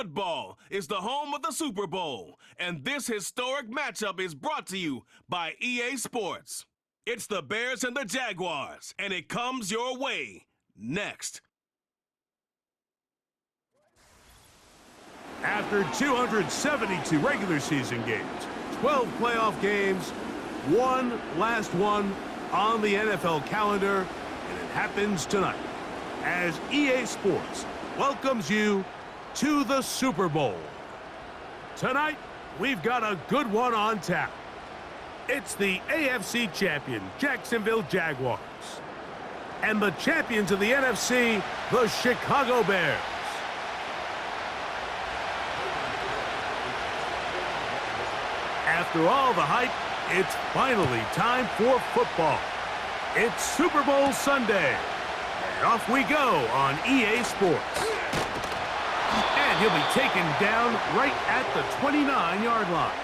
Football is the home of the Super Bowl, and this historic matchup is brought to you by EA Sports. It's the Bears and the Jaguars, and it comes your way next. After 272 regular season games, 12 playoff games, one last one on the NFL calendar, and it happens tonight as EA Sports welcomes you to the Super Bowl. Tonight, we've got a good one on tap. It's the AFC champion, Jacksonville Jaguars, and the champions of the NFC, the Chicago Bears. After all the hype, it's finally time for football. It's Super Bowl Sunday, and off we go on EA Sports. And he'll be taken down right at the 29-yard line.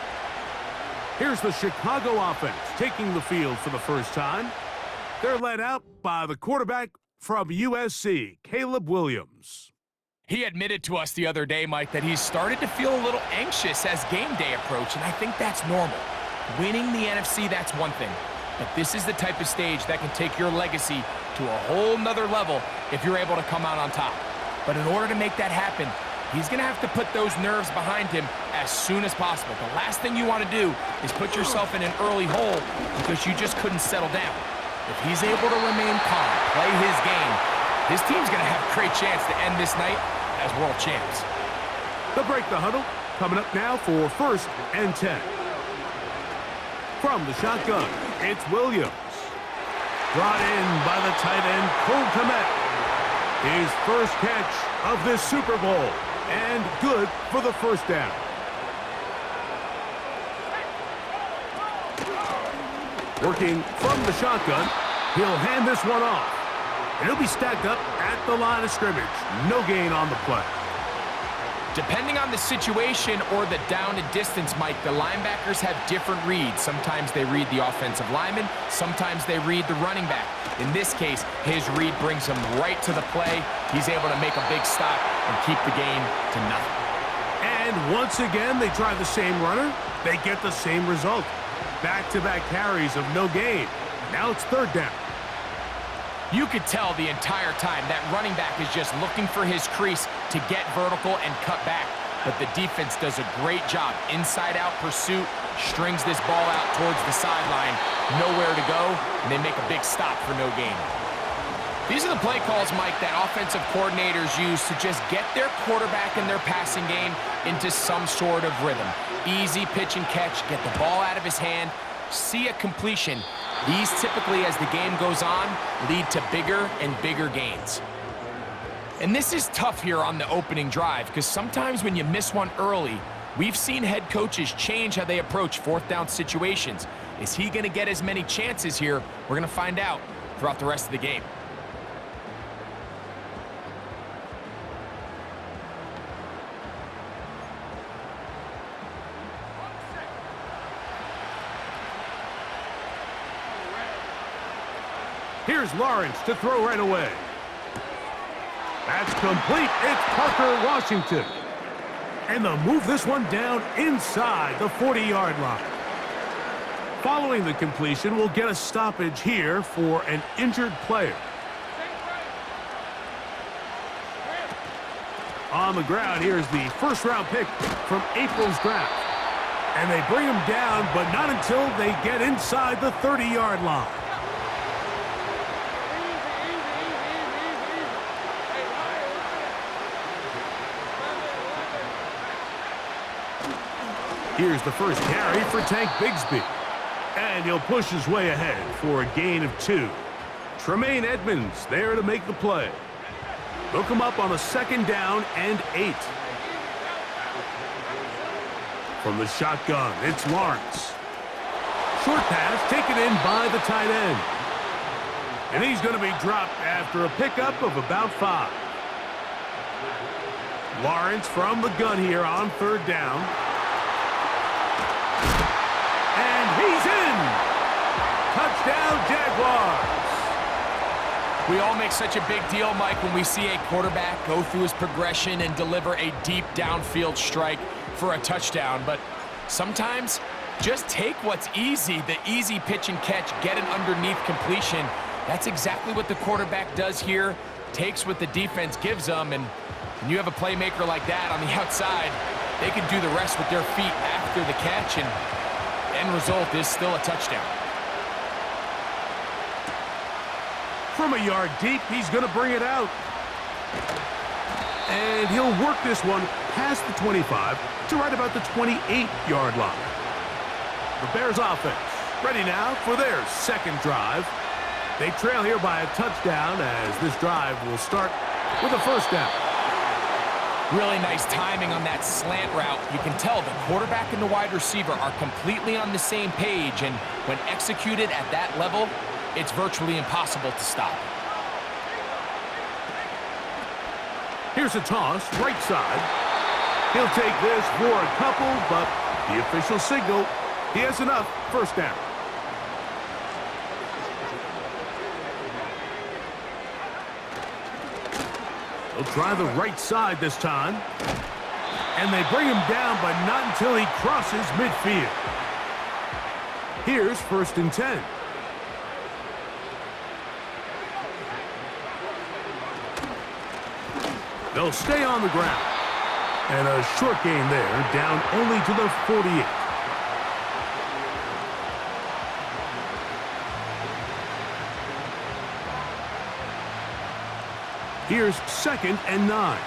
Here's the Chicago offense taking the field for the first time. They're led out by the quarterback from USC, Caleb Williams. He admitted to us the other day, Mike, that he's started to feel a little anxious as game day approached, and I think that's normal. Winning the NFC, that's one thing. But this is the type of stage that can take your legacy to a whole nother level if you're able to come out on top. But in order to make that happen, he's going to have to put those nerves behind him as soon as possible. The last thing you want to do is put yourself in an early hole because you just couldn't settle down. If he's able to remain calm, play his game, his team's going to have a great chance to end this night as world champs. They'll break the huddle. Coming up now for 1st and 10. From the shotgun, it's Williams. Brought in by the tight end, Cole Kmet. His first catch of this Super Bowl, and good for the first down. Working from the shotgun, he'll hand this one off. And he'll be stacked up at the line of scrimmage. No gain on the play. Depending on the situation or the down and distance, Mike, the linebackers have different reads. Sometimes they read the offensive lineman, sometimes they read the running back. In this case, his read brings him right to the play. He's able to make a big stop and keep the game to nothing. And once again, they try the same runner. They get the same result. Back-to-back carries of no gain. Now it's 3rd down. You could tell the entire time that running back is just looking for his crease to get vertical and cut back. But the defense does a great job. Inside-out pursuit, strings this ball out towards the sideline. Nowhere to go, and they make a big stop for no gain. These are the play calls, Mike, that offensive coordinators use to just get their quarterback and their passing game into some sort of rhythm. Easy pitch and catch, get the ball out of his hand, see a completion. These typically, as the game goes on, lead to bigger and bigger gains. And this is tough here on the opening drive because sometimes when you miss one early, we've seen head coaches change how they approach 4th down situations. Is he going to get as many chances here? We're going to find out throughout the rest of the game. Here's Lawrence to throw right away. That's complete. It's Parker Washington. And they'll move this one down inside the 40-yard line. Following the completion, we'll get a stoppage here for an injured player. On the ground, here's the 1st-round pick from April's draft. And they bring him down, but not until they get inside the 30-yard line. Here's the first carry for Tank Bigsby. And he'll push his way ahead for a gain of 2. Tremaine Edmonds there to make the play. They'll come up on a 2nd down and 8. From the shotgun, it's Lawrence. Short pass taken in by the tight end. And he's going to be dropped after a pickup of about 5. Lawrence from the gun here on 3rd down. And he's in! Touchdown, Jaguars! We all make such a big deal, Mike, when we see a quarterback go through his progression and deliver a deep downfield strike for a touchdown. But sometimes, just take what's easy, the easy pitch and catch, get an underneath completion. That's exactly what the quarterback does here, takes what the defense gives them, and when you have a playmaker like that on the outside, they can do the rest with their feet after the catch, and the end result is still a touchdown. From a yard deep, he's going to bring it out. And he'll work this one past the 25 to right about the 28-yard line. The Bears offense ready now for their second drive. They trail here by a touchdown as this drive will start with a first down. Really nice timing on that slant route. You can tell the quarterback and the wide receiver are completely on the same page, and when executed at that level, it's virtually impossible to stop. Here's a toss, right side. He'll take this for a couple, but the official signal, he has enough. First down. He'll try the right side this time. And they bring him down, but not until he crosses midfield. Here's 1st and 10. They'll stay on the ground. And a short gain there, down only to the 48. Here's 2nd and 9.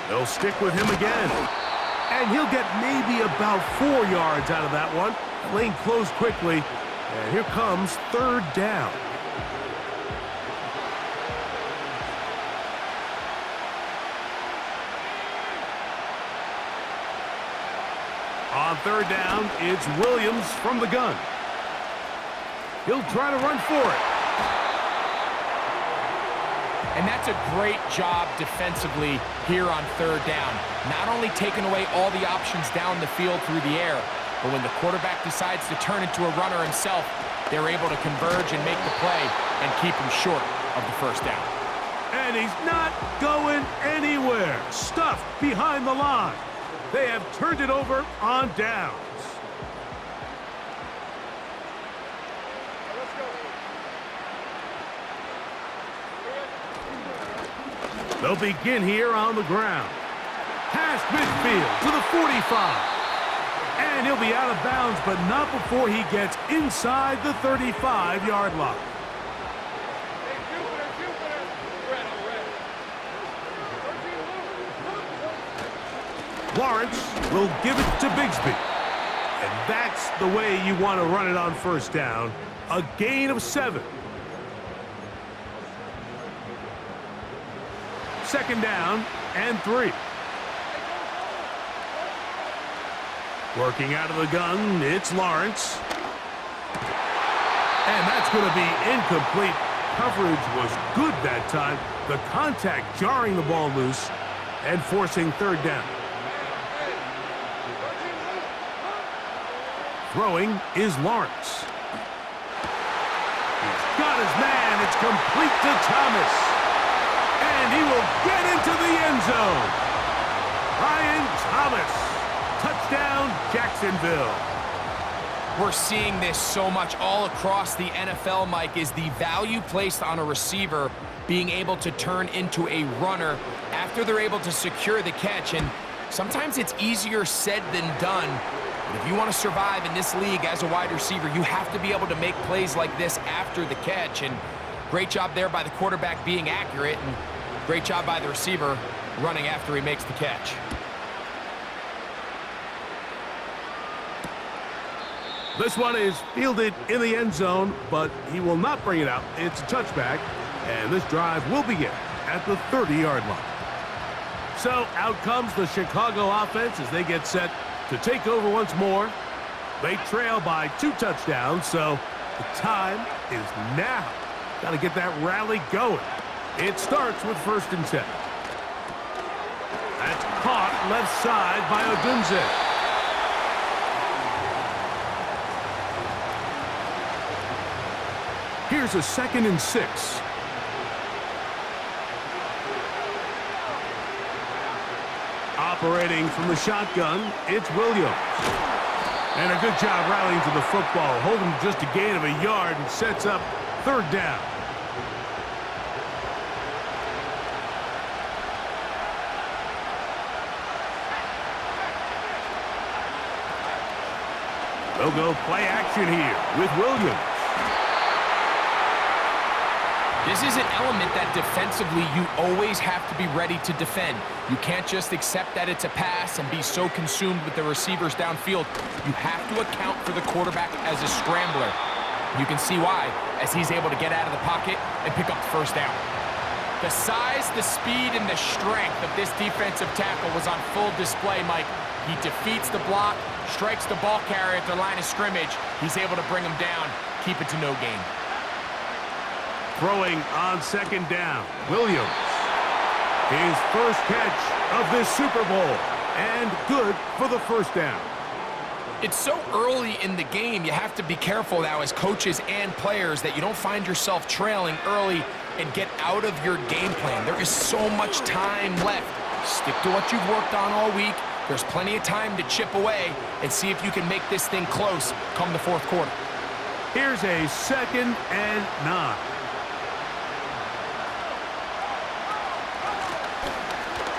They'll stick with him again. And he'll get maybe about 4 yards out of that one. The lane closed quickly. And here comes 3rd down. On 3rd down, it's Williams from the gun. He'll try to run for it. And that's a great job defensively here on 3rd down. Not only taking away all the options down the field through the air, but when the quarterback decides to turn into a runner himself, they're able to converge and make the play and keep him short of the 1st down. And he's not going anywhere. Stuffed behind the line. They have turned it over on downs. They'll begin here on the ground. Past midfield to the 45. And he'll be out of bounds, but not before he gets inside the 35-yard line. Lawrence will give it to Bigsby. And that's the way you want to run it on 1st down. A gain of 7. 2nd down and 3. Working out of the gun, it's Lawrence. And that's going to be incomplete. Coverage was good that time. The contact jarring the ball loose and forcing 3rd down. Throwing is Lawrence. He's got his man. It's complete to Thomas. And he will get into the end zone. Ryan Thomas. Touchdown, Jacksonville. We're seeing this so much all across the NFL, Mike, is the value placed on a receiver being able to turn into a runner after they're able to secure the catch. And sometimes it's easier said than done. But if you want to survive in this league as a wide receiver, you have to be able to make plays like this after the catch. And great job there by the quarterback being accurate, and great job by the receiver running after he makes the catch. This one is fielded in the end zone, but he will not bring it out. It's a touchback, and this drive will begin at the 30-yard line. So out comes the Chicago offense as they get set to take over once more. They trail by 2 touchdowns, so the time is now. Got to get that rally going. It starts with 1st and 10. That's caught left side by Odunze. Here's a 2nd and 6. Operating from the shotgun, it's Williams. And a good job rallying to the football, holding just a gain of a yard and sets up 3rd down. They'll go play action here with Williams. This is an element that defensively you always have to be ready to defend. You can't just accept that it's a pass and be so consumed with the receivers downfield. You have to account for the quarterback as a scrambler. You can see why, as he's able to get out of the pocket and pick up the 1st down. The size, the speed, and the strength of this defensive tackle was on full display, Mike. He defeats the block, strikes the ball carrier at the line of scrimmage. He's able to bring him down, keep it to no gain. Throwing on 2nd down, Williams. His first catch of this Super Bowl, and good for the 1st down. It's so early in the game, you have to be careful now as coaches and players that you don't find yourself trailing early and get out of your game plan. There is so much time left. Stick to what you've worked on all week. There's plenty of time to chip away and see if you can make this thing close come the 4th quarter. Here's a 2nd and 9.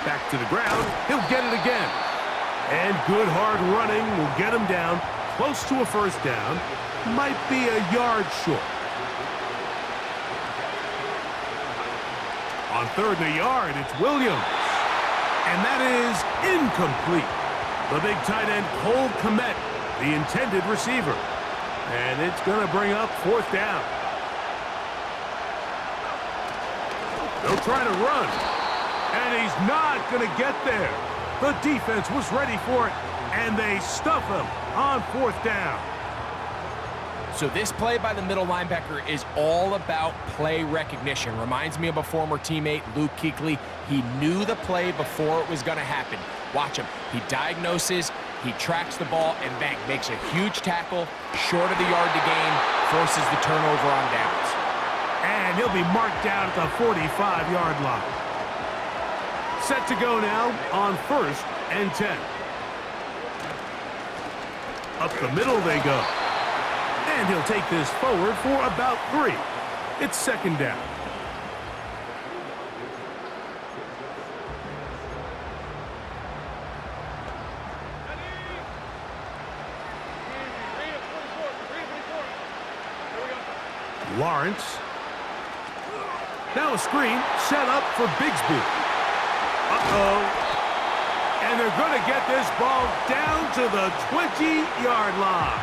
Back to the ground. He'll get it again. And good hard running will get him down close to a 1st down. Might be a yard short. On 3rd and a yard, it's Williams. And that is incomplete. The big tight end, Cole Kmet, the intended receiver. And it's going to bring up 4th down. They'll try to run. And he's not going to get there. The defense was ready for it, and they stuff him on 4th down. So this play by the middle linebacker is all about play recognition. Reminds me of a former teammate, Luke Kuechly. He knew the play before it was going to happen. Watch him. He diagnoses, he tracks the ball, and bang, makes a huge tackle, short of the yard to gain, forces the turnover on downs. And he'll be marked down at the 45-yard line. Set to go now on 1st and 10. Up the middle they go. And he'll take this forward for about 3. It's 2nd down. Lawrence. Now a screen set up for Bigsby. Uh-oh. And they're going to get this ball down to the 20-yard line.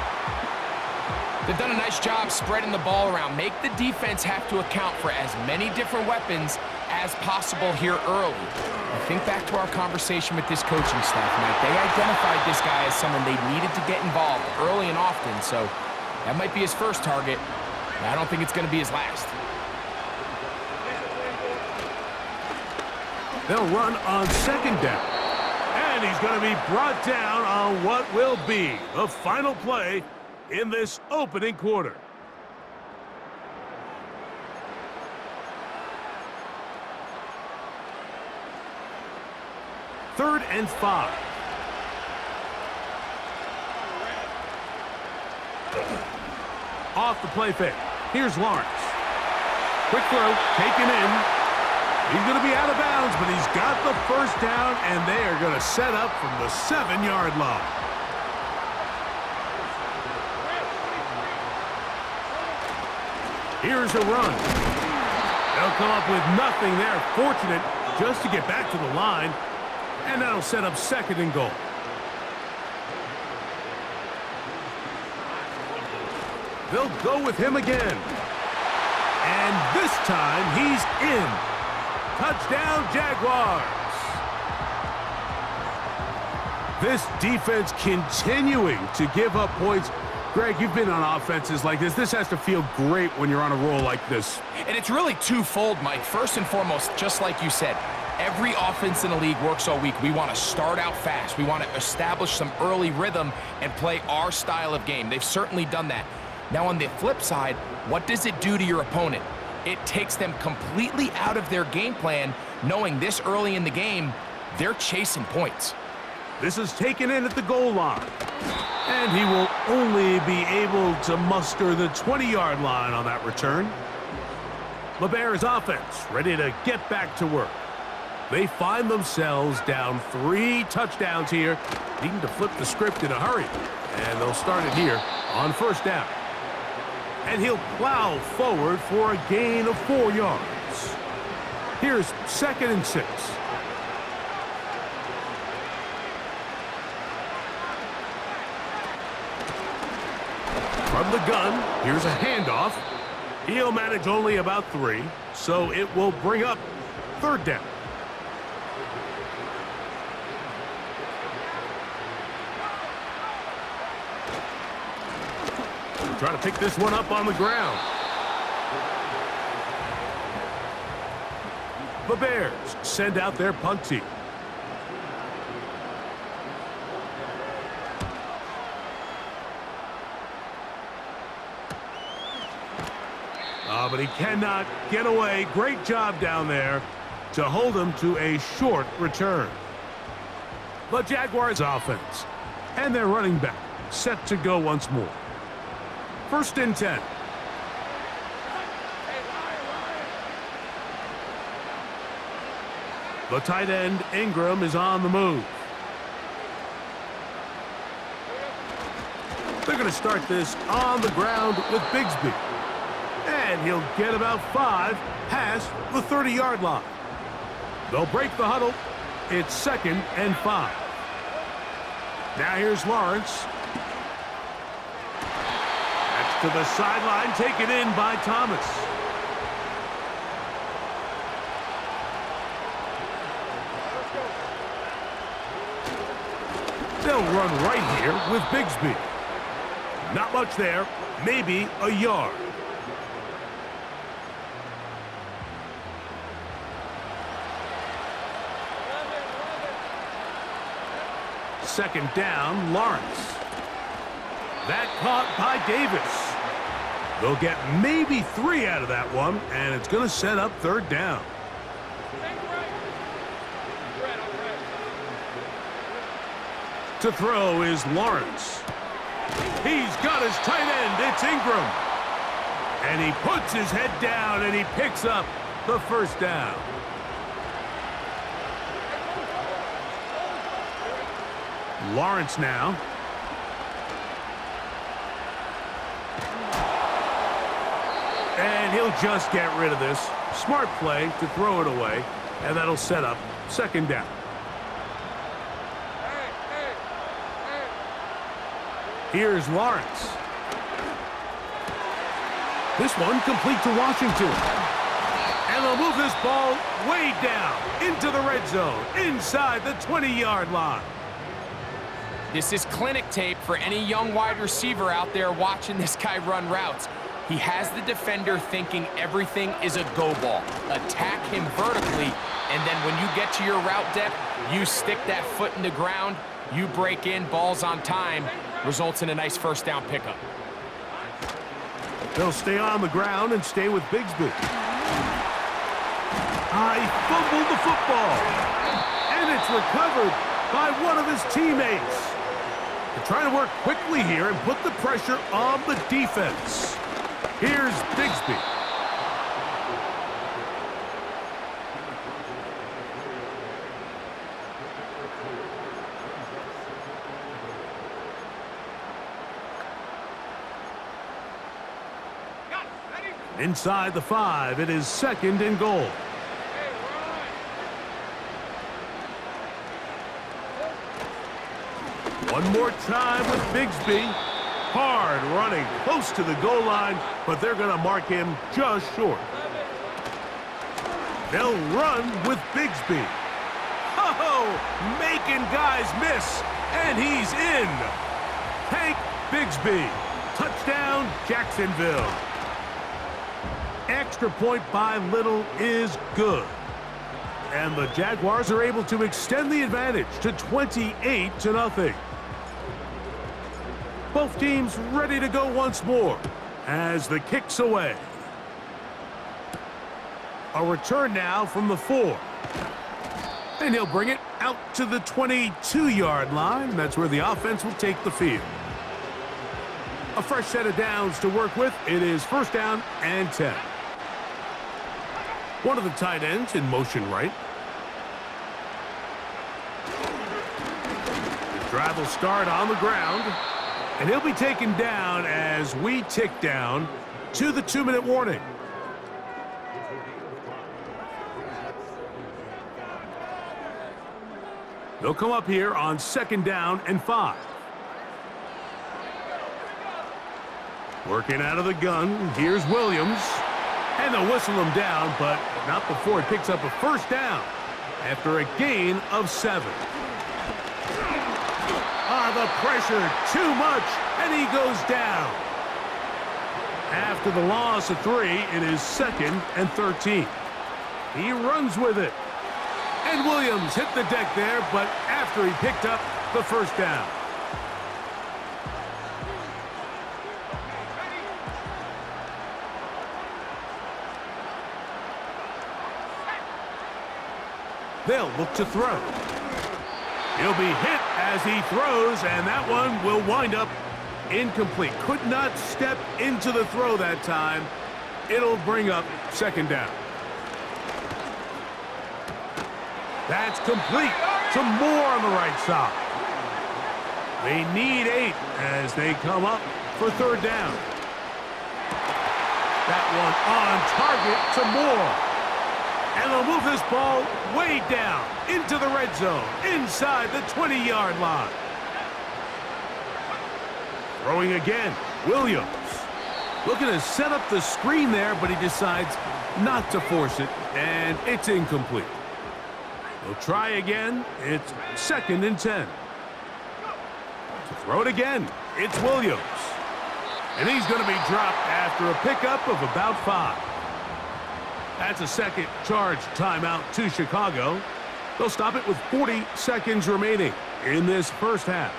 They've done a nice job spreading the ball around. Make the defense have to account for as many different weapons as possible here early. I think back to our conversation with this coaching staff, Mike. They identified this guy as someone they needed to get involved early and often, so that might be his first target. I don't think it's going to be his last. They'll run on 2nd down. And he's going to be brought down on what will be the final play in this opening quarter. Third and 5. Off the play fake. Here's Lawrence. Quick throw, taken in. He's going to be out of bounds, but he's got the 1st down, and they are going to set up from the 7-yard line. Here's a run. They'll come up with nothing there. Fortunate just to get back to the line, and that'll set up 2nd and goal. They'll go with him again. And this time, he's in. Touchdown, Jaguars. This defense continuing to give up points. Greg, you've been on offenses like this. This has to feel great when you're on a roll like this. And it's really twofold, Mike. First and foremost, just like you said, every offense in the league works all week. We want to start out fast. We want to establish some early rhythm and play our style of game. They've certainly done that. Now on the flip side, what does it do to your opponent? It takes them completely out of their game plan, knowing this early in the game, they're chasing points. This is taken in at the goal line. And he will only be able to muster the 20-yard line on that return. The Bears offense ready to get back to work. They find themselves down 3 touchdowns here, needing to flip the script in a hurry. And they'll start it here on first down. And he'll plow forward for a gain of 4 yards. Here's 2nd and 6. From the gun, here's a handoff. He'll manage only about 3, so it will bring up 3rd down. Trying to pick this one up on the ground. The Bears send out their punt team. But he cannot get away. Great job down there to hold him to a short return. The Jaguars offense and their running back set to go once more. 1st and 10. The tight end, Ingram, is on the move. They're going to start this on the ground with Bigsby. And he'll get about 5 past the 30-yard line. They'll break the huddle. It's 2nd and 5. Now here's Lawrence. That's to the sideline, taken in by Thomas. They'll run right here with Bigsby. Not much there, maybe a yard. Second down, Lawrence. That caught by Davis. They'll get maybe 3 out of that one, and it's going to set up 3rd down. To throw is Lawrence. He's got his tight end. It's Ingram. And he puts his head down, and he picks up the 1st down. Lawrence now. And he'll just get rid of this. Smart play to throw it away, and that'll set up 2nd down. Here's Lawrence. This one complete to Washington. And they'll move this ball way down into the red zone, inside the 20-yard line. This is clinic tape for any young wide receiver out there watching this guy run routes. He has the defender thinking everything is a go ball. Attack him vertically, and then when you get to your route depth, you stick that foot in the ground, you break in, balls on time, results in a nice 1st down pickup. They'll stay on the ground and stay with Bigsby. I fumbled the football, and it's recovered by one of his teammates. They're trying to work quickly here and put the pressure on the defense. Here's Bigsby. Inside the 5, it is 2nd and goal. One more time with Bigsby. Hard running close to the goal line, but they're going to mark him just short. They'll run with Bigsby. Oh, making guys miss, and he's in. Hank Bigsby. Touchdown, Jacksonville. Extra point by Little is good. And the Jaguars are able to extend the advantage to 28-0. Both teams ready to go once more as the kick's away. A return now from the 4. And he'll bring it out to the 22-yard line. That's where the offense will take the field. A fresh set of downs to work with. It is first down and 10. One of the tight ends in motion right. The drive will start on the ground. And he'll be taken down as we tick down to the 2-minute warning. They'll come up here on 2nd down and 5. Working out of the gun, here's Williams. And they'll whistle him down, but not before he picks up a first down after a gain of 7. The pressure, too much, and he goes down. After the loss of 3, it is 2nd and 13. He runs with it. And Williams hit the deck there, but after he picked up the first down. They'll look to throw. He'll be hit as he throws, and that one will wind up incomplete. Could not step into the throw that time. It'll bring up 2nd down. That's complete. Some more on the right side. They need 8 as they come up for 3rd down. That one on target. Some more. And they'll move this ball way down into the red zone, inside the 20-yard line. Throwing again, Williams. Looking to set up the screen there, but he decides not to force it, and it's incomplete. They'll try again. It's 2nd and 10. To throw it again, it's Williams. And he's going to be dropped after a pickup of about 5. That's a second charge timeout to Chicago. They'll stop it with 40 seconds remaining in this first half.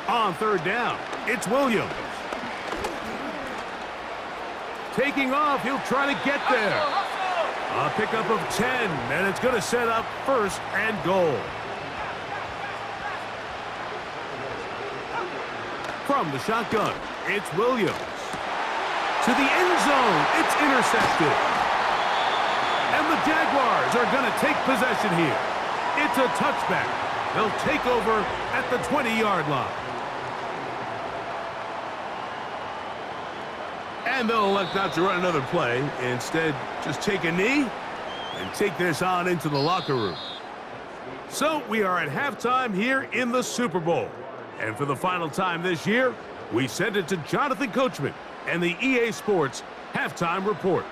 On 3rd down, it's Williams. Taking off, he'll try to get there. A pickup of 10, and it's going to set up 1st and goal. From the shotgun, it's Williams. To the end zone, it's intercepted. And the Jaguars are going to take possession here. It's a touchback. They'll take over at the 20-yard line. And they'll elect not to run another play. Instead, just take a knee and take this on into the locker room. So we are at halftime here in the Super Bowl. And for the final time this year, we send it to Jonathan Coachman and the EA Sports Halftime Report.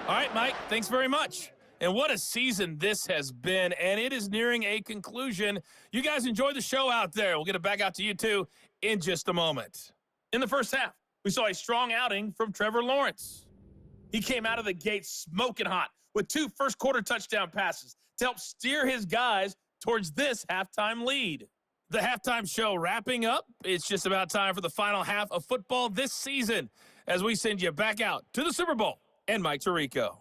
All right, Mike, thanks very much. And what a season this has been, and it is nearing a conclusion. You guys enjoy the show out there. We'll get it back out to you, too, in just a moment. In the first half, we saw a strong outing from Trevor Lawrence. He came out of the gate smoking hot with 2 first-quarter touchdown passes to help steer his guys towards this halftime lead. The halftime show wrapping up. It's just about time for the final half of football this season as we send you back out to the Super Bowl and Mike Tirico.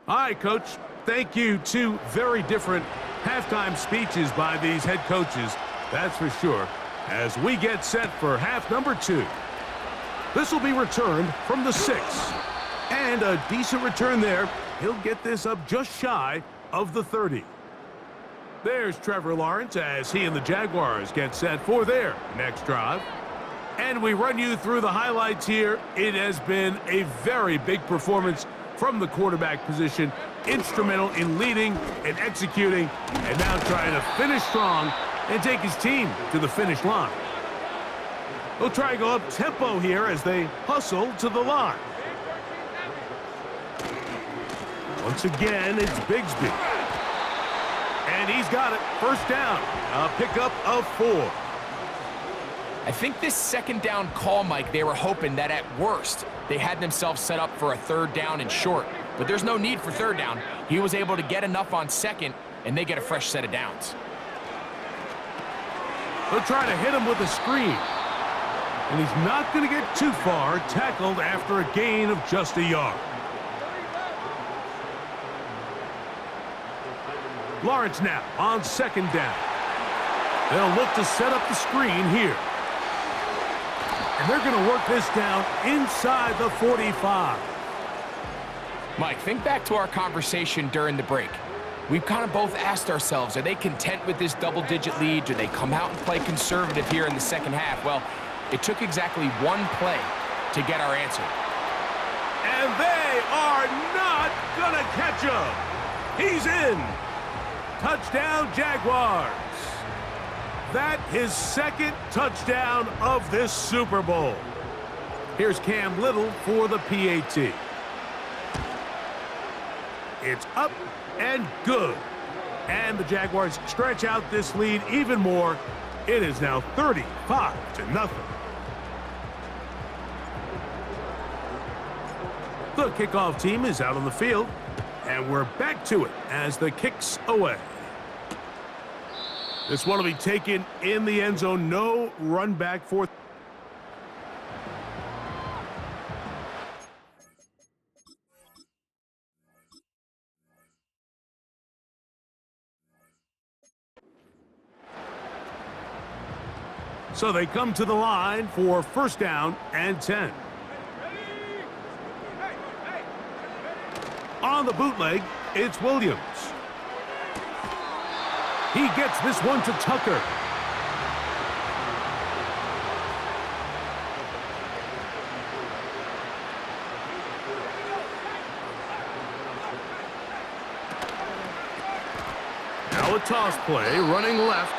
All right, Coach. Thank you. 2 very different halftime speeches by these head coaches, that's for sure, as we get set for half number 2. This will be returned from the 6. And a decent return there. He'll get this up just shy of the 30. There's Trevor Lawrence as he and the Jaguars get set for their next drive. And we run you through the highlights here. It has been a very big performance from the quarterback position. Instrumental in leading and executing, and now trying to finish strong and take his team to the finish line. They'll try and go up tempo here as they hustle to the line. Once again, it's Bigsby. And he's got it. First down. A pickup of 4. I think this second down call, Mike, they were hoping that at worst, they had themselves set up for a third down and short. But there's no need for third down. He was able to get enough on second, and they get a fresh set of downs. They'll try to hit him with a screen. And he's not going to get too far, tackled after a gain of just a yard. Lawrence now on second down. They'll look to set up the screen here. And they're going to work this down inside the 45. Mike, think back to our conversation during the break. We've kind of both asked ourselves, are they content with this double-digit lead? Do they come out and play conservative here in the second half? Well, it took exactly one play to get our answer. And they are not going to catch him. He's in. Touchdown, Jaguars. That his second touchdown of this Super Bowl. Here's Cam Little for the PAT. It's up and good. And the Jaguars stretch out this lead even more. It is now 35-0. The kickoff team is out on the field. And we're back to it as the kick's away. This one will be taken in the end zone. No run back for. So they come to the line for first down and 10. On the bootleg, it's Williams. He gets this one to Tucker. Now a toss play, running left.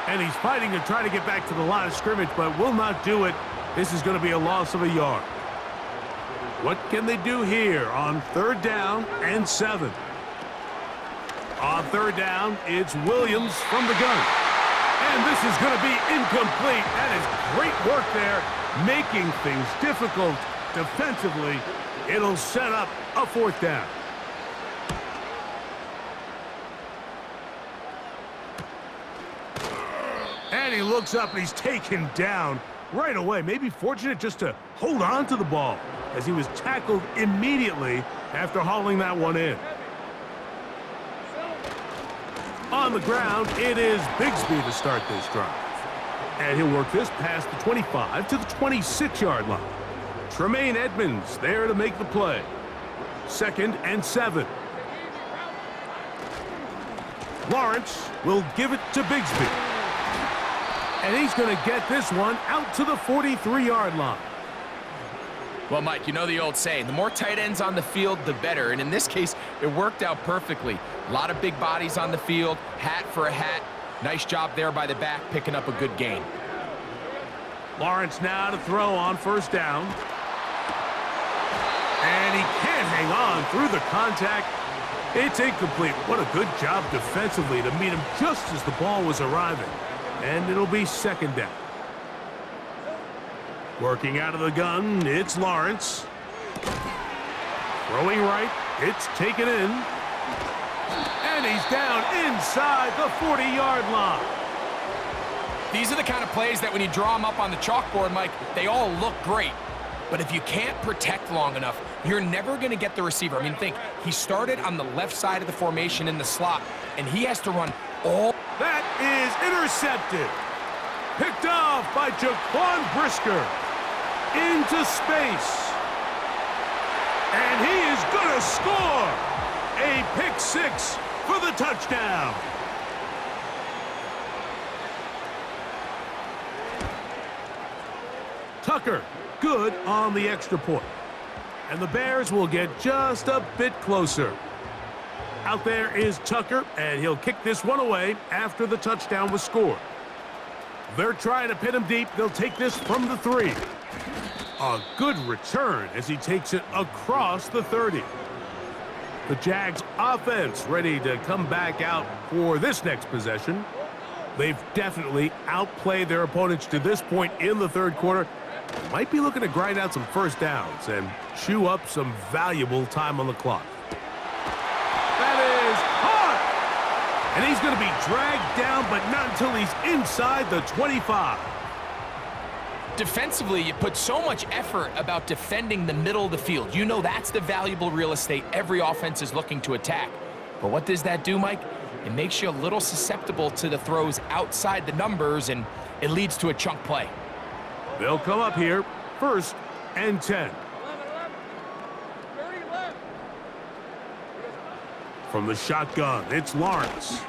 And he's fighting to try to get back to the line of scrimmage, but will not do it. This is going to be a loss of a yard. What can they do here on third down and 7? On third down, it's Williams from the gun. And this is going to be incomplete. That is great work there, making things difficult defensively. It'll set up a fourth down. And he looks up and he's taken down right away. Maybe fortunate just to hold on to the ball as he was tackled immediately after hauling that one in. On the ground, it is Bigsby to start this drive. And he'll work this past the 25 to the 26-yard line. Tremaine Edmonds there to make the play. 2nd and 7. Lawrence will give it to Bigsby. And he's going to get this one out to the 43-yard line. Well, Mike, you know the old saying, the more tight ends on the field, the better. And in this case, it worked out perfectly. A lot of big bodies on the field, hat for a hat. Nice job there by the back, picking up a good gain. Lawrence now to throw on first down. And he can't hang on through the contact. It's incomplete. What a good job defensively to meet him just as the ball was arriving. And it'll be second down. Working out of the gun, it's Lawrence. Throwing right, it's taken in. And he's down inside the 40-yard line. These are the kind of plays that when you draw them up on the chalkboard, Mike, they all look great. But if you can't protect long enough, you're never going to get the receiver. I mean, think, he started on the left side of the formation in the slot, and he has to run all. That is intercepted. Picked off by Jaquan Brisker. Into space. And he is going to score. A pick 6 for the touchdown. Tucker, good on the extra point. And the Bears will get just a bit closer. Out there is Tucker, and he'll kick this one away after the touchdown was scored. They're trying to pin him deep. They'll take this from the 3. A good return as he takes it across the 30. The Jags offense ready to come back out for this next possession. They've definitely outplayed their opponents to this point in the third quarter. They might be looking to grind out some first downs and chew up some valuable time on the clock. That is hard! And he's going to be dragged down, but not until he's inside the 25. Defensively, you put so much effort about defending the middle of the field. You know that's the valuable real estate every offense is looking to attack. But what does that do, Mike? It makes you a little susceptible to the throws outside the numbers, and it leads to a chunk play. They'll come up here, 1st and 10. From the shotgun, it's Lawrence.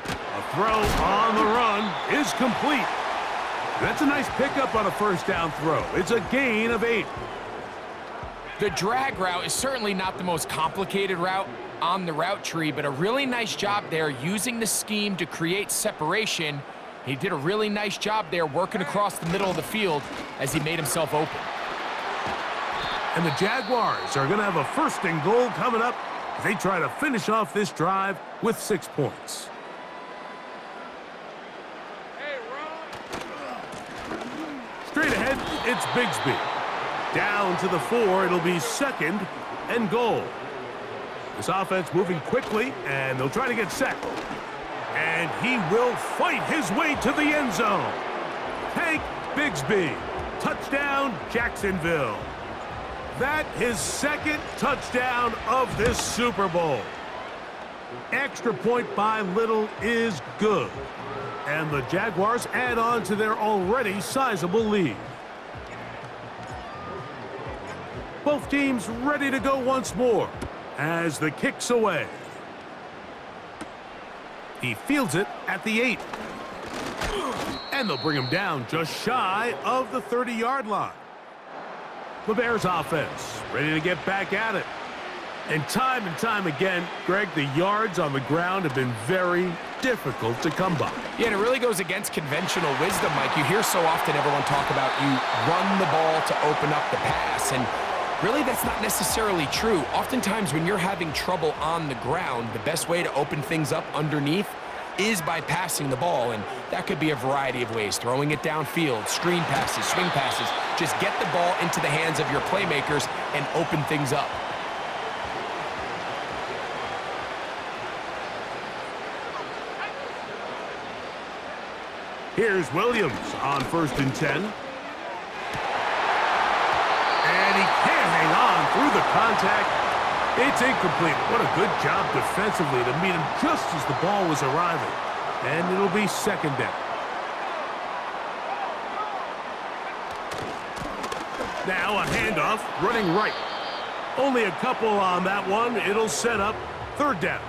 A throw on the run is complete. That's a nice pickup on a first down throw. It's a gain of 8. The drag route is certainly not the most complicated route on the route tree, but a really nice job there using the scheme to create separation. He did a really nice job there working across the middle of the field as he made himself open. And the Jaguars are going to have a 1st and goal coming up as they try to finish off this drive with 6 points. Straight ahead, it's Bigsby. Down to the 4, it'll be 2nd and goal. This offense moving quickly, and they'll try to get set. And he will fight his way to the end zone. Tank Bigsby. Touchdown, Jacksonville. That his 2nd touchdown of this Super Bowl. Extra point by Little is good. And the Jaguars add on to their already sizable lead. Both teams ready to go once more as the kick's away. He fields it at the 8. And they'll bring him down just shy of the 30-yard line. The Bears offense ready to get back at it. And time again, Greg, the yards on the ground have been very difficult to come by. Yeah, and it really goes against conventional wisdom, Mike. You hear so often everyone talk about you run the ball to open up the pass, and really that's not necessarily true. Oftentimes when you're having trouble on the ground, the best way to open things up underneath is by passing the ball, and that could be a variety of ways. Throwing it downfield, screen passes, swing passes. Just get the ball into the hands of your playmakers and open things up. Here's Williams on 1st and 10. And he can't hang on through the contact. It's incomplete. What a good job defensively to meet him just as the ball was arriving. And it'll be 2nd down. Now a handoff, running right. Only a couple on that one. It'll set up 3rd down.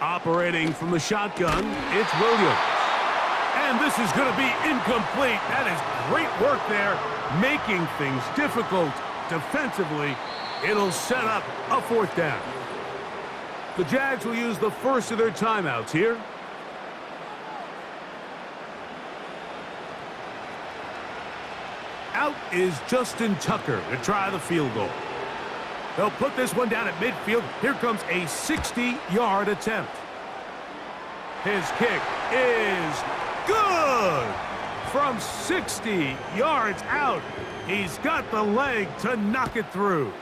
Operating from the shotgun, it's Williams. And this is going to be incomplete. That is great work there, making things difficult defensively. It'll set up a 4th down. The Jags will use the first of their timeouts here. Out is Justin Tucker to try the field goal. They'll put this one down at midfield. Here comes a 60-yard attempt. His kick is good. From 60 yards out, he's got the leg to knock it through.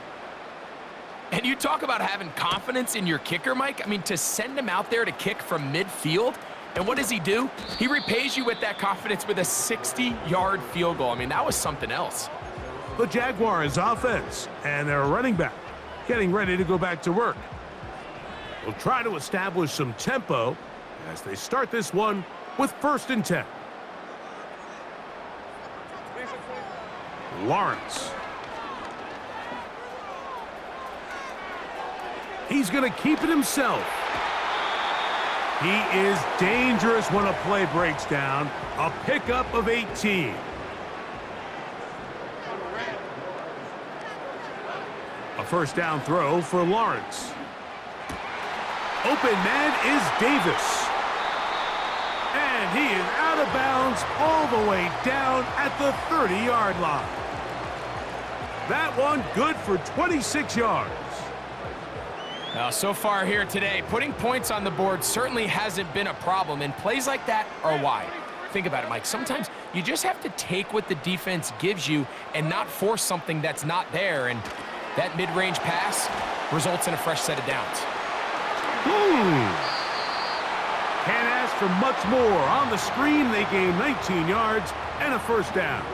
And you talk about having confidence in your kicker, Mike. I mean, to send him out there to kick from midfield, and what does he do? He repays you with that confidence with a 60-yard field goal. I mean, that was something else. The Jaguars offense and their running back getting ready to go back to work. We'll try to establish some tempo as they start this one with 1st and 10. Lawrence. He's going to keep it himself. He is dangerous when a play breaks down. A pickup of 18. A 1st down throw for Lawrence. Open man is Davis. And he is out of bounds all the way down at the 30-yard line. That one good for 26 yards. Now, so far here today, putting points on the board certainly hasn't been a problem, and plays like that are why. Think about it, Mike. Sometimes you just have to take what the defense gives you and not force something that's not there, and that mid-range pass results in a fresh set of downs. Can't ask for much more. On the screen, they gain 19 yards and a first down.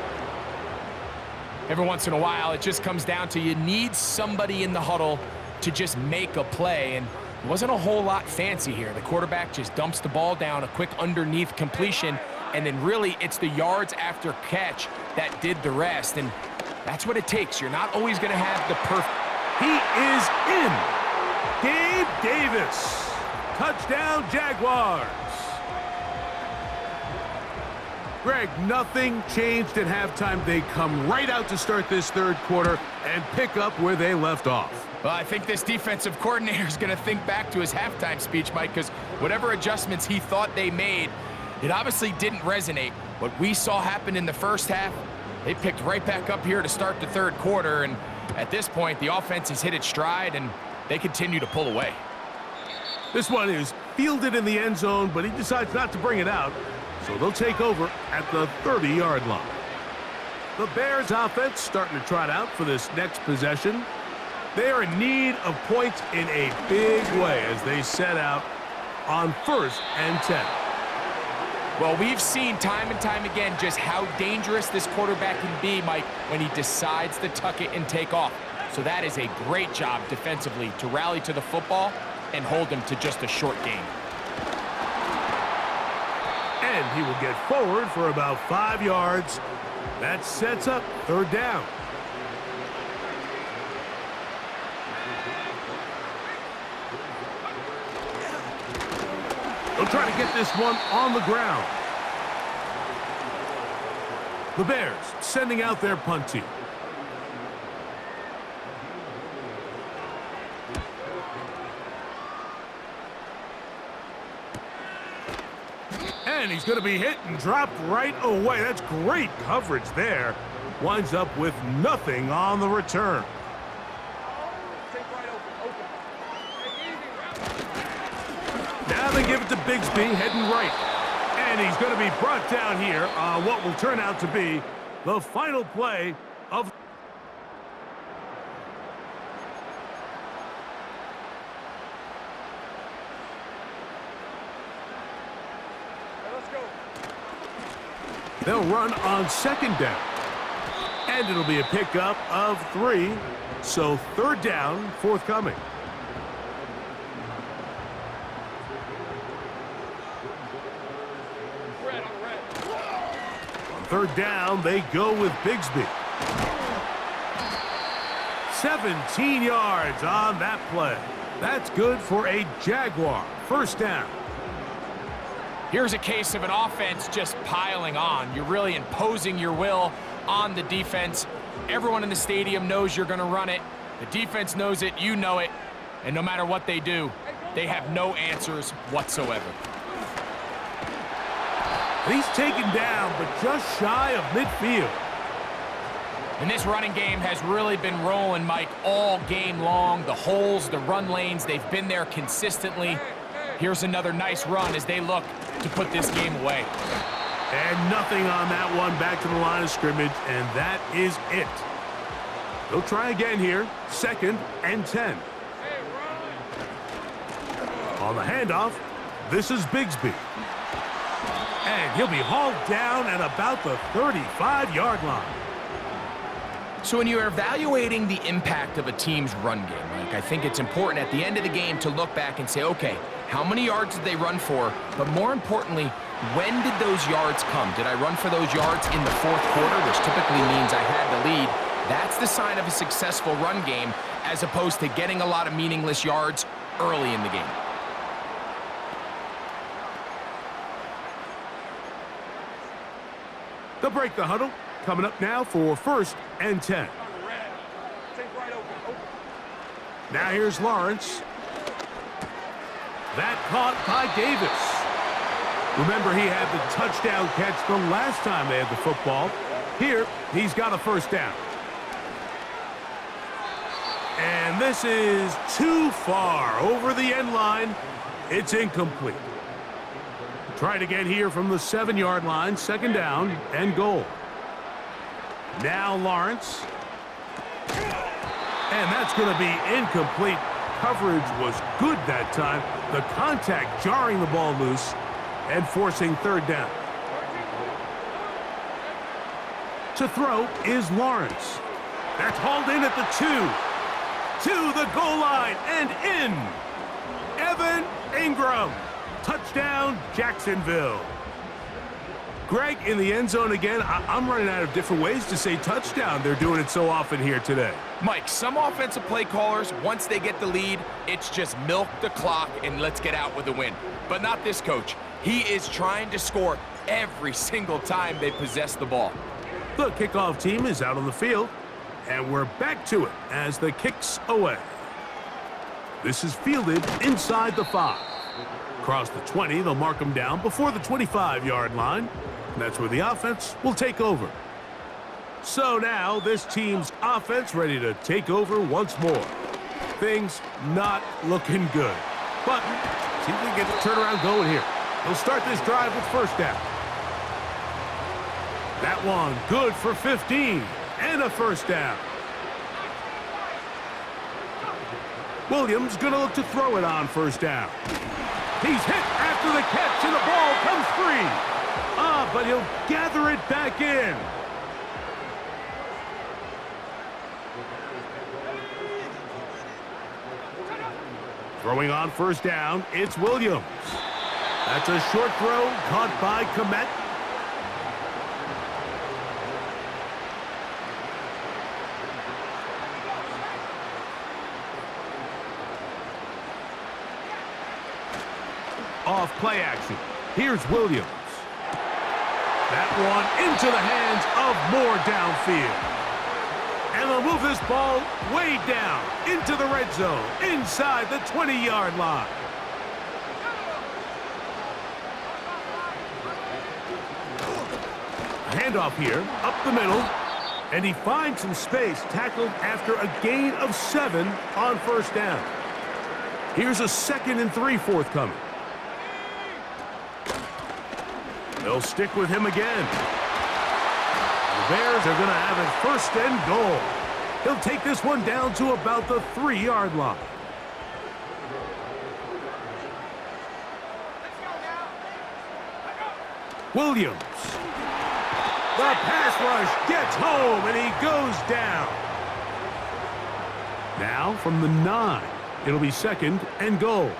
Every once in a while, it just comes down to you need somebody in the huddle to just make a play, and it wasn't a whole lot fancy here. The quarterback just dumps the ball down, a quick underneath completion, and then really it's the yards after catch that did the rest, and that's what it takes. You're not always going to have the perfect. He is in. Gabe Davis. Touchdown, Jaguars. Greg, nothing changed at halftime. They come right out to start this third quarter and pick up where they left off. Well, I think this defensive coordinator is going to think back to his halftime speech, Mike, because whatever adjustments he thought they made, it obviously didn't resonate. What we saw happen in the first half, they picked right back up here to start the third quarter, and at this point, the offense has hit its stride, and they continue to pull away. This one is fielded in the end zone, but he decides not to bring it out, so they'll take over at the 30-yard line. The Bears offense starting to trot out for this next possession. They are in need of points in a big way as they set out on 1st and 10. Well, we've seen time and time again just how dangerous this quarterback can be, Mike, when he decides to tuck it and take off. So that is a great job defensively to rally to the football and hold him to just a short gain. And he will get forward for about 5 yards. That sets up 3rd down. They'll try to get this one on the ground. The Bears sending out their punt team. And he's going to be hit and dropped right away. That's great coverage there. Winds up with nothing on the return. Now they give it to Bigsby, heading right. And he's going to be brought down here on what will turn out to be the final play of... They'll run on 2nd down. And it'll be a pickup of 3. So 3rd down forthcoming. On 3rd down, they go with Bigsby. 17 yards on that play. That's good for a Jaguar. 1st down. Here's a case of an offense just piling on. You're really imposing your will on the defense. Everyone in the stadium knows you're going to run it. The defense knows it, you know it, and no matter what they do, they have no answers whatsoever. He's taken down, but just shy of midfield. And this running game has really been rolling, Mike, all game long. The holes, the run lanes, they've been there consistently. Here's another nice run as they look to put this game away. And nothing on that one, back to the line of scrimmage, and that is it. They'll try again here, 2nd and 10. On the handoff, this is Bigsby. And he'll be hauled down at about the 35-yard line. So when you're evaluating the impact of a team's run game, Mike, I think it's important at the end of the game to look back and say, okay, how many yards did they run for? But more importantly, when did those yards come? Did I run for those yards in the 4th quarter, which typically means I had the lead? That's the sign of a successful run game, as opposed to getting a lot of meaningless yards early in the game. They'll break the huddle. Coming up now for 1st and 10. Now here's Lawrence. That caught by Davis. Remember, he had the touchdown catch the last time they had the football. Here, he's got a 1st down. this is too far over the end line. It's incomplete. Try to get here from the 7-yard line, second down and goal. Now Lawrence. And that's going to be incomplete. Coverage was good that time. The contact jarring the ball loose and forcing third down. To throw is Lawrence. That's hauled in at the 2. To the goal line and in. Evan Ingram. Touchdown, Jacksonville. Greg in the end zone again. I'm running out of different ways to say touchdown. They're doing it so often here today. Mike, some offensive play callers, once they get the lead, it's just milk the clock and let's get out with a win. But not this coach. He is trying to score every single time they possess the ball. The kickoff team is out on the field, and we're back to it as the kick's away. This is fielded inside the 5. Across the 20, they'll mark them down before the 25-yard line. And that's where the offense will take over. So now this team's offense ready to take over once more. Things not looking good. But see if we can get the turnaround going here. They'll start this drive with first down. That one good for 15 and a first down. Williams going to look to throw it on first down. He's hit after the catch and the ball comes free. But he'll gather it back in. Throwing on first down, it's Williams. That's a short throw caught by Komet. Off play action. Here's Williams. That one into the hands of Moore downfield. And they'll move this ball way down into the red zone, inside the 20-yard line. Handoff here, up the middle, and he finds some space, tackled after a gain of 7 on first down. Here's a 2nd and 3 forthcoming. They'll stick with him again. The Bears are going to have it first and goal. He'll take this one down to about the 3-yard line. Williams. The pass rush gets home, and he goes down. Now from the 9, it'll be 2nd and goal.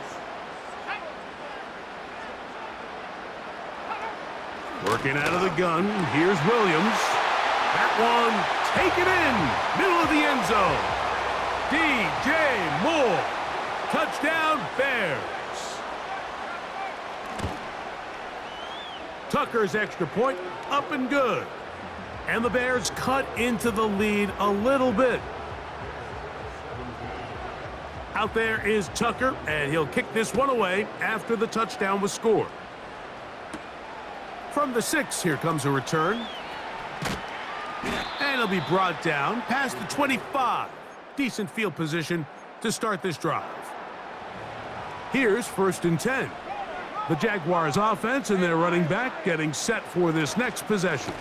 Working out of the gun, here's Williams. That one taken in, middle of the end zone. DJ Moore. Touchdown, Bears. Tucker's extra point, up and good. And the Bears cut into the lead a little bit. Out there is Tucker, and he'll kick this one away after the touchdown was scored. From the 6, here comes a return. And he'll be brought down past the 25. Decent field position to start this drive. Here's 1st and 10. The Jaguars offense and their running back getting set for this next possession.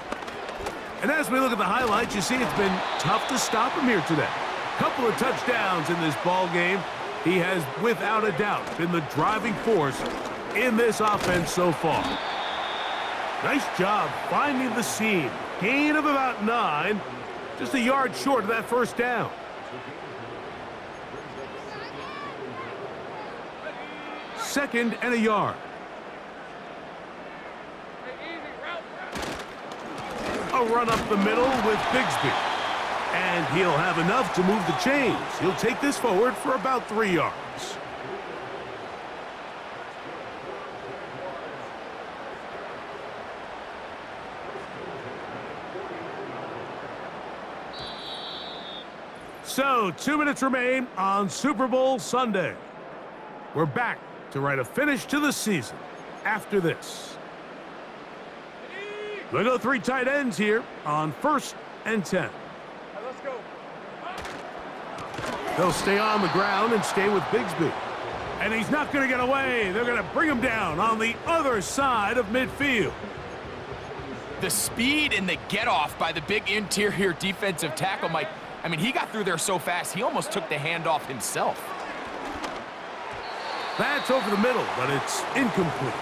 And as we look at the highlights, you see it's been tough to stop him here today. Couple of touchdowns in this ball game. He has, without a doubt, been the driving force in this offense so far. Nice job finding the seam. Gain of about 9. Just a yard short of that first down. Second and a yard. A run up the middle with Bigsby. And he'll have enough to move the chains. He'll take this forward for about 3 yards. So, 2 minutes remain on Super Bowl Sunday. We're back to write a finish to the season after this. We'll go 3 tight ends here on 1st and 10. Let's go. They'll stay on the ground and stay with Bigsby. And he's not going to get away. They're going to bring him down on the other side of midfield. The speed and the get-off by the big interior defensive tackle, Mike. I mean, he got through there so fast, he almost took the handoff himself. That's over the middle, but it's incomplete.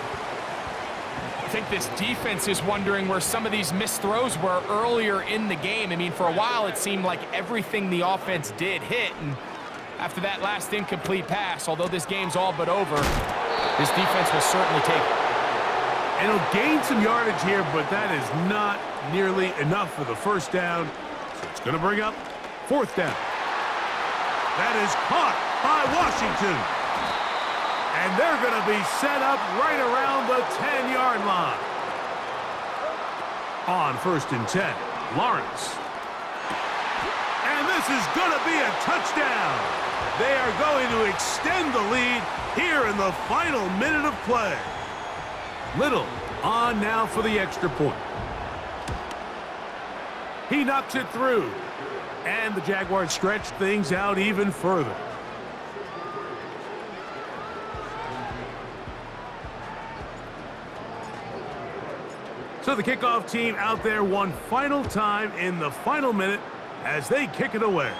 I think this defense is wondering where some of these missed throws were earlier in the game. I mean, for a while, it seemed like everything the offense did hit, and after that last incomplete pass, although this game's all but over, this defense will certainly take it. And he'll gain some yardage here, but that is not nearly enough for the first down. So it's going to bring up fourth down. That is caught by Washington. And they're going to be set up right around the 10-yard line. On 1st and 10, Lawrence. And this is going to be a touchdown. They are going to extend the lead here in the final minute of play. Little on now for the extra point. He knocks it through. And the Jaguars stretch things out even further. So the kickoff team out there one final time in the final minute as they kick it away.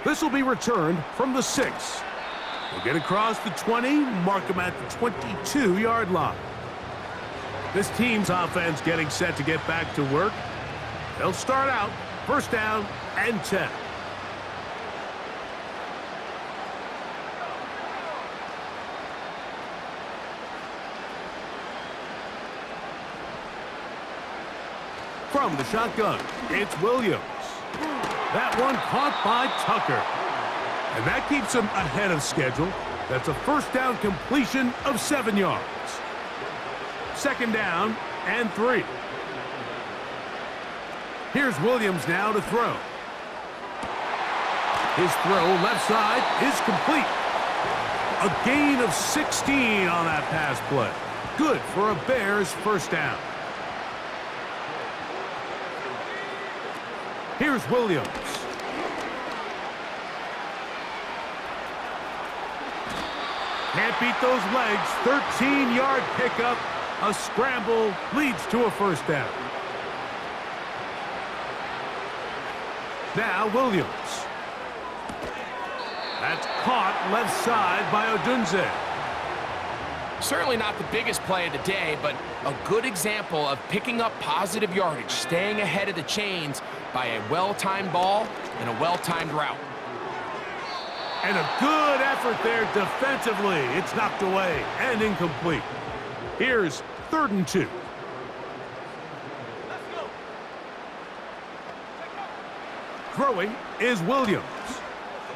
This will be returned from the 6. They'll get across the 20, mark them at the 22-yard line. This team's offense getting set to get back to work. They'll start out first down and 10. From the shotgun, it's Williams. That one caught by Tucker. And that keeps him ahead of schedule. That's a first down completion of 7 yards. Second down and 3. Here's Williams now to throw. His throw left side is complete. A gain of 16 on that pass play. Good for a Bears first down. Here's Williams. Can't beat those legs. 13-yard pickup. A scramble leads to a first down. Now Williams. That's caught left side by Odunze. Certainly not the biggest play of the day, but a good example of picking up positive yardage, staying ahead of the chains by a well-timed ball and a well-timed route. And a good effort there defensively. It's knocked away and incomplete. Here's 3rd and 2. Throwing is Williams.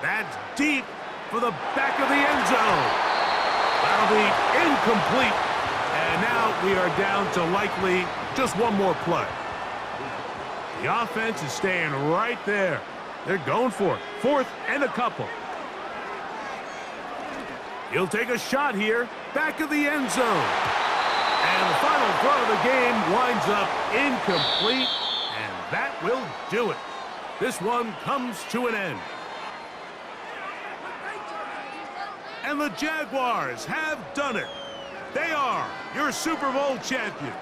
That's deep for the back of the end zone. That'll be incomplete. And now we are down to likely just one more play. The offense is staying right there. They're going for it. 4th and a couple. He'll take a shot here. Back of the end zone. And the final throw of the game winds up incomplete. And that will do it. This one comes to an end. And the Jaguars have done it. They are your Super Bowl champions.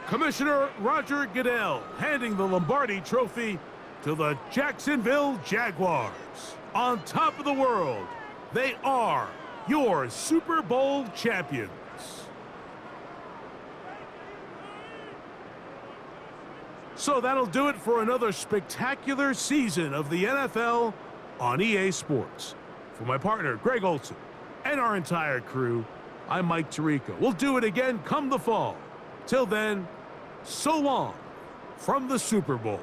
Commissioner Roger Goodell handing the Lombardi Trophy to the Jacksonville Jaguars. On top of the world, they are your Super Bowl champions. So that'll do it for another spectacular season of the NFL on EA Sports. For my partner, Greg Olson, and our entire crew, I'm Mike Tirico. We'll do it again come the fall. Till then, so long from the Super Bowl.